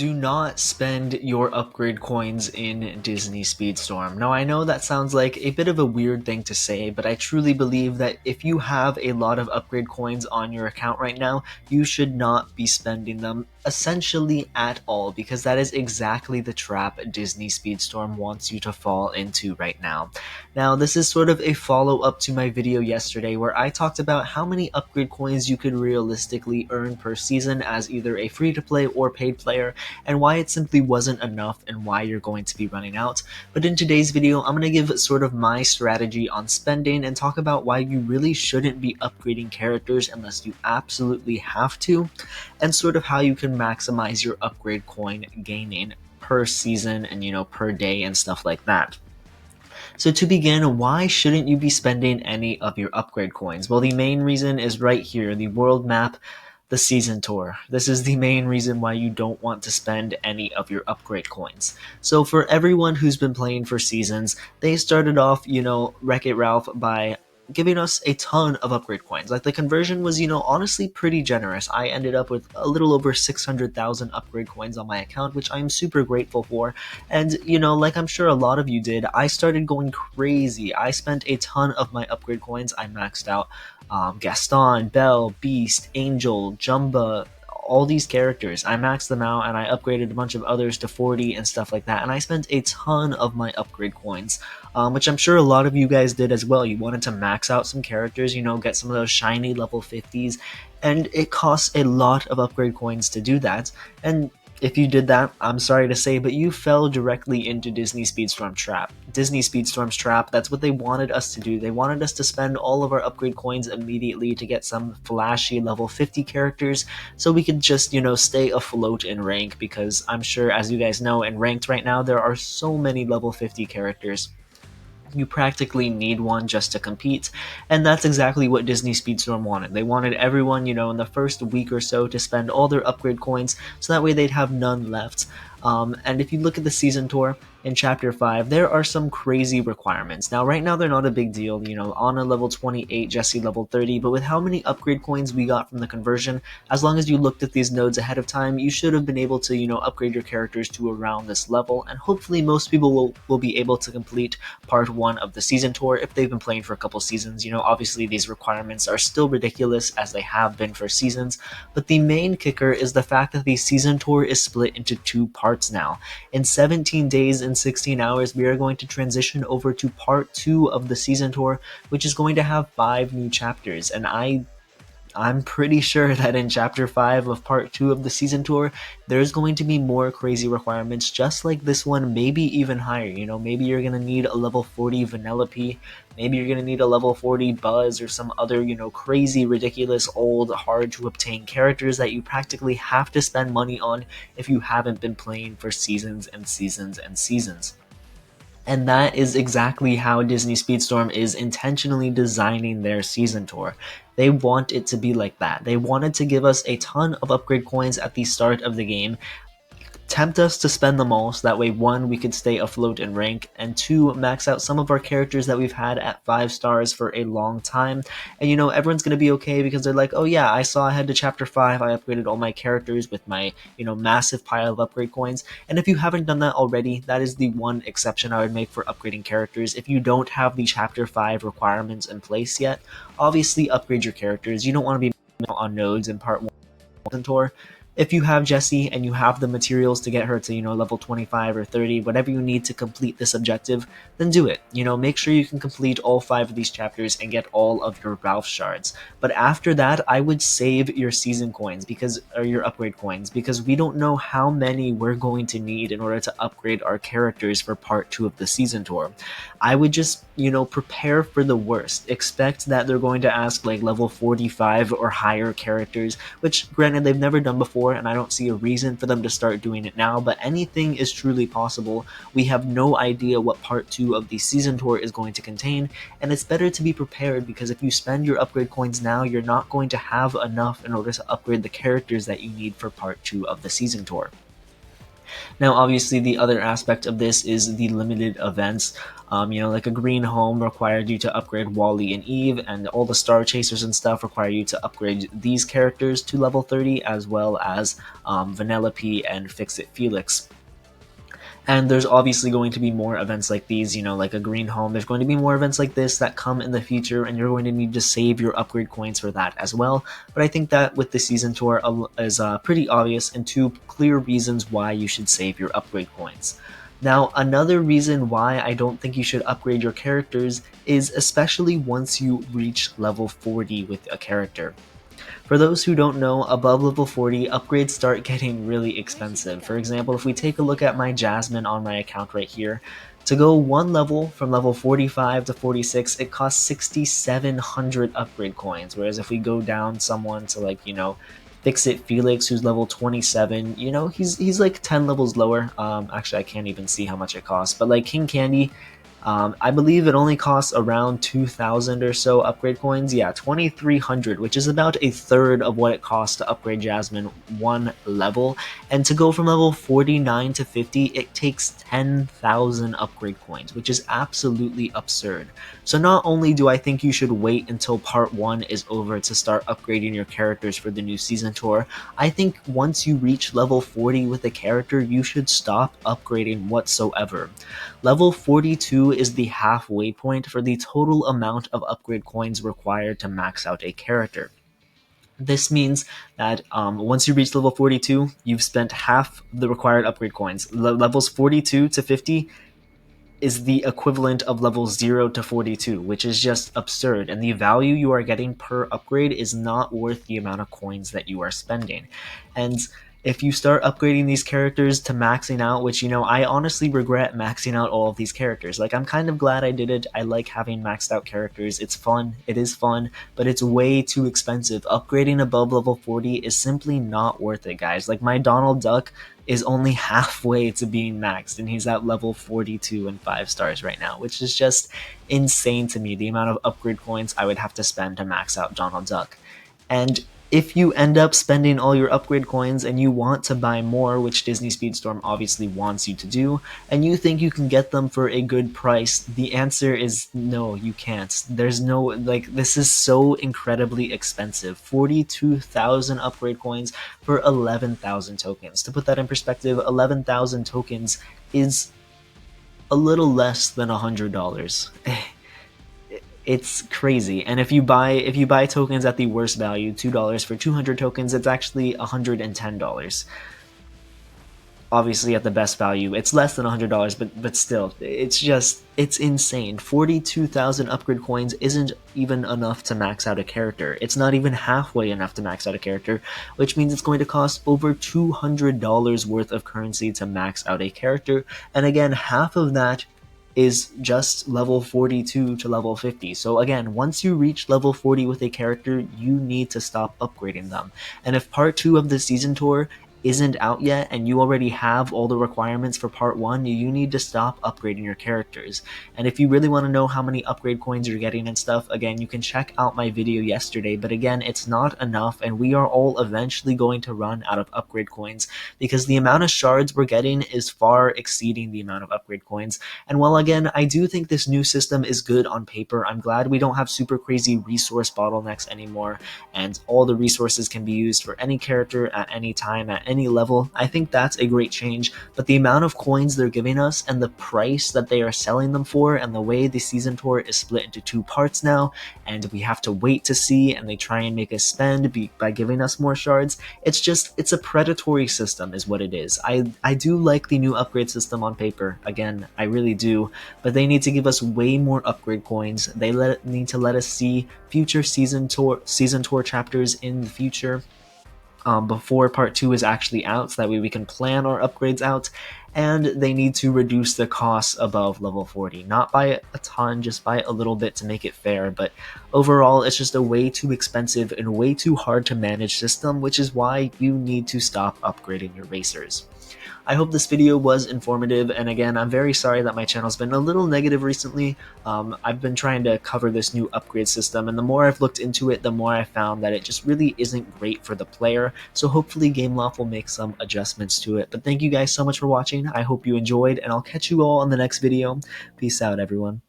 Do not spend your upgrade coins in Disney Speedstorm. Now, I know that sounds like a bit of a weird thing to say, but I truly believe that if you have a lot of upgrade coins on your account right now, you should not be spending them essentially at all, because that is exactly the trap Disney Speedstorm wants you to fall into right now. Now, this is sort of a follow-up to my video yesterday where I talked about how many upgrade coins you could realistically earn per season as either a free-to-play or paid player, and why it simply wasn't enough and why you're going to be running out. But in today's video, I'm going to give sort of my strategy on spending and talk about why you really shouldn't be upgrading characters unless you absolutely have to, and sort of how you can maximize your upgrade coin gaining per season and per day and stuff like that. So to begin, why shouldn't you be spending any of your upgrade coins? Well, the main reason is right here, the world map, the season tour. This is the main reason why you don't want to spend any of your upgrade coins. So for everyone who's been playing for seasons, they started off, Wreck-It Ralph by giving us a ton of upgrade coins. Like, the conversion was, honestly pretty generous. I ended up with a little over 600,000 upgrade coins on my account, which I'm super grateful for. And, like I'm sure a lot of you did, I started going crazy. I spent a ton of my upgrade coins. I maxed out Gaston, Belle, Beast, Angel, Jumba, all these characters. I maxed them out and I upgraded a bunch of others to 40 and stuff like that. And I spent a ton of my upgrade coins, which I'm sure a lot of you guys did as well. You wanted to max out some characters, get some of those shiny level 50s, and it costs a lot of upgrade coins to do that. And if you did that, I'm sorry to say, but you fell directly into Disney Speedstorm trap. Disney Speedstorm's trap, that's what they wanted us to do. They wanted us to spend all of our upgrade coins immediately to get some flashy level 50 characters so we could just, stay afloat in rank, because I'm sure, as you guys know, in ranked right now, there are so many level 50 characters. You practically need one just to compete, and that's exactly what Disney Speedstorm wanted. They wanted everyone, in the first week or so to spend all their upgrade coins, so that way they'd have none left. And if you look at the season tour in Chapter 5, there are some crazy requirements. Now, right now, they're not a big deal. Anna level 28, Jessie level 30, but with how many upgrade coins we got from the conversion, as long as you looked at these nodes ahead of time, you should have been able to, upgrade your characters to around this level, and hopefully most people will be able to complete Part 1 of the season tour if they've been playing for a couple seasons. Obviously these requirements are still ridiculous, as they have been for seasons, but the main kicker is the fact that the season tour is split into two parts now. In 17 days and 16 hours, we are going to transition over to part 2 of the season tour, which is going to have 5 new chapters, and I'm pretty sure that in Chapter 5 of Part 2 of the season tour, there's going to be more crazy requirements just like this one, maybe even higher. Maybe you're going to need a level 40 Vanellope, maybe you're going to need a level 40 Buzz, or some other, crazy, ridiculous, old, hard-to-obtain characters that you practically have to spend money on if you haven't been playing for seasons and seasons and seasons. And that is exactly how Disney Speedstorm is intentionally designing their season tour. They want it to be like that. They wanted to give us a ton of upgrade coins at the start of the game, tempt us to spend them all, so that way, 1, we could stay afloat in rank, and 2, max out some of our characters that we've had at 5 stars for a long time. And everyone's going to be okay, because they're like, oh yeah, I saw ahead to Chapter 5, I upgraded all my characters with my, massive pile of upgrade coins. And if you haven't done that already, that is the one exception I would make for upgrading characters. If you don't have the Chapter 5 requirements in place yet, obviously upgrade your characters. You don't want to be on nodes in Part 1 tour. If you have Jessie and you have the materials to get her to, level 25 or 30, whatever you need to complete this objective, then do it. Make sure you can complete all 5 of these chapters and get all of your Ralph shards. But after that, I would save your season coins, or your upgrade coins, because we don't know how many we're going to need in order to upgrade our characters for Part 2 of the season tour. I would just, prepare for the worst. Expect that they're going to ask like level 45 or higher characters, which granted they've never done before, and I don't see a reason for them to start doing it now, but anything is truly possible. We have no idea what Part 2 of the season tour is going to contain, and it's better to be prepared, because if you spend your upgrade coins now, you're not going to have enough in order to upgrade the characters that you need for Part 2 of the season tour. Now, obviously, the other aspect of this is the limited events. Like a green home required you to upgrade Wally and Eve, and all the Star Chasers and stuff require you to upgrade these characters to level 30, as well as Vanellope and Fix-It Felix. And there's obviously going to be more events like these, like a green home. There's going to be more events like this that come in the future, and you're going to need to save your upgrade coins for that as well. But I think that with the season tour is pretty obvious, and two clear reasons why you should save your upgrade coins. Now, another reason why I don't think you should upgrade your characters is especially once you reach level 40 with a character. For those who don't know, above level 40, upgrades start getting really expensive. For example, if we take a look at my Jasmine on my account right here, to go one level from level 45 to 46, it costs 6,700 upgrade coins, whereas if we go down someone to Fix-It Felix, who's level 27, he's like 10 levels lower. Actually, I can't even see how much it costs, but like King Candy, I believe it only costs around 2,000 or so upgrade coins. Yeah, 2,300, which is about a third of what it costs to upgrade Jasmine one level. And to go from level 49 to 50, it takes 10,000 upgrade coins, which is absolutely absurd. So not only do I think you should wait until part 1 is over to start upgrading your characters for the new season tour, I think once you reach level 40 with a character, you should stop upgrading whatsoever. Level 42 is the halfway point for the total amount of upgrade coins required to max out a character. This means that once you reach level 42, you've spent half the required upgrade coins. Levels 42 to 50 is the equivalent of levels 0 to 42, which is just absurd, and the value you are getting per upgrade is not worth the amount of coins that you are spending. And if you start upgrading these characters to maxing out, which, I honestly regret maxing out all of these characters. Like, I'm kind of glad I did it. I like having maxed out characters. It's fun. It is fun, but it's way too expensive. Upgrading above level 40 is simply not worth it, guys. Like, my Donald Duck is only halfway to being maxed, and he's at level 42 and 5 stars right now, which is just insane to me, the amount of upgrade coins I would have to spend to max out Donald Duck. And if you end up spending all your upgrade coins and you want to buy more, which Disney Speedstorm obviously wants you to do, and you think you can get them for a good price, the answer is no, you can't. There's no, this is so incredibly expensive. 42,000 upgrade coins for 11,000 tokens. To put that in perspective, 11,000 tokens is a little less than $100. It's crazy. And if you buy tokens at the worst value, $2 for 200 tokens, it's actually $110. Obviously, at the best value, it's less than $100, but still, it's insane. 42,000 upgrade coins isn't even enough to max out a character. It's not even halfway enough to max out a character, which means it's going to cost over $200 worth of currency to max out a character. And again, half of that is just level 42 to level 50. So again, once you reach level 40 with a character, you need to stop upgrading them. And if part 2 of the season tour isn't out yet and you already have all the requirements for part 1, you need to stop upgrading your characters. And if you really want to know how many upgrade coins you're getting and stuff, again, you can check out my video yesterday, but again, it's not enough, and we are all eventually going to run out of upgrade coins because the amount of shards we're getting is far exceeding the amount of upgrade coins. And while again, I do think this new system is good on paper, I'm glad we don't have super crazy resource bottlenecks anymore, and all the resources can be used for any character at any time, at any level. I think that's a great change, but the amount of coins they're giving us and the price that they are selling them for, and the way the season tour is split into 2 parts now, and we have to wait to see, and they try and make us spend by giving us more shards, it's a predatory system is what it is. I do like the new upgrade system on paper, again, I really do, but they need to give us way more upgrade coins. They need to let us see future season tour chapters in the future, before part 2 is actually out, so that way we can plan our upgrades out. And they need to reduce the costs above level 40, not by a ton, just by a little bit to make it fair, but overall it's just a way too expensive and way too hard to manage system, which is why you need to stop upgrading your racers. I hope this video was informative, and again, I'm very sorry that my channel's been a little negative recently. I've been trying to cover this new upgrade system, and the more I've looked into it, the more I found that it just really isn't great for the player, so hopefully Gameloft will make some adjustments to it. But thank you guys so much for watching, I hope you enjoyed, and I'll catch you all on the next video. Peace out, everyone.